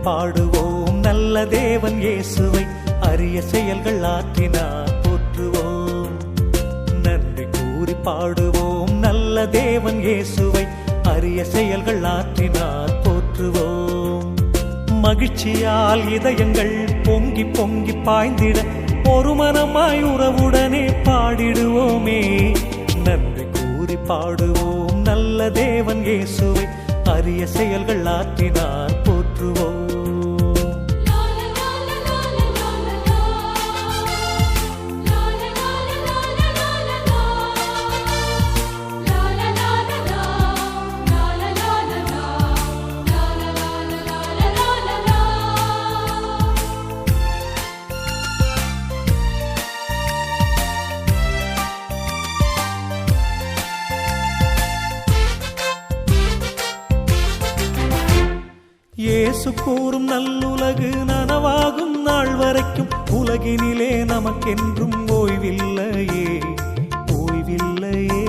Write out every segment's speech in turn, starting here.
பாடுவோம் நல்ல தேவன் இயேசுவை, அரிய செயல்கள் ஆற்றினார் போற்றுவோம். நன்றி கூறி பாடுவோம் நல்ல தேவன் இயேசுவை, அரிய செயல்கள் ஆற்றினார் போற்றுவோம். மகிழ்ச்சியால் இதயங்கள் பொங்கி பொங்கி பாய்ந்திட ஒரு மனமாய் உறவுடனே பாடிடுவோமே. நன்றி கூறி பாடுவோம் நல்ல தேவன் இயேசுவை, அரிய செயல்கள் ஆற்றினார் போற்றுவோம். இயேசு கூறும் நல்லுலகு நனவாகும் நாள் வரைக்கும் உலகினிலே நமக்கென்றும் ஓய்வில்லையே, ஓய்வில்லையே.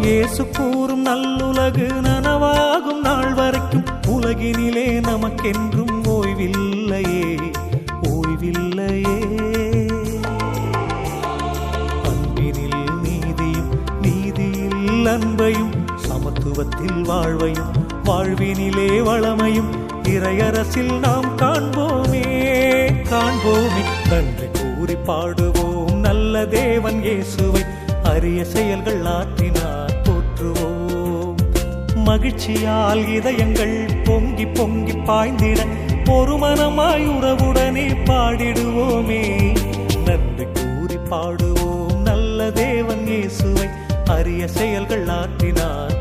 இயேசு கூறும் நல்லுலகு நனவாகும் நாள் வரைக்கும் உலகினிலே நமக்கென்றும் ஓய்வில்லையே, ஓய்வில்லையே. அன்பினில் நீதியும், நீதியில் அன்பையும், சமத்துவத்தில் வாழ்வையும், வாழ்வினிலே வளமையும் இறையரசில் நாம் காண்போமே, காண்போமே. நன்றி கூறி பாடுவோம் நல்ல தேவன் இயேசுவை, அரிய செயல்கள் ஆற்றினார் போற்றுவோம். மகிழ்ச்சியால் இதயங்கள் பொங்கி பொங்கி பாய்ந்திட ஒரு மனமாய் உறவுடனே பாடிடுவோமே. நன்றி கூறி பாடுவோம் நல்ல தேவன் இயேசுவை, அரிய செயல்கள் ஆற்றினார்.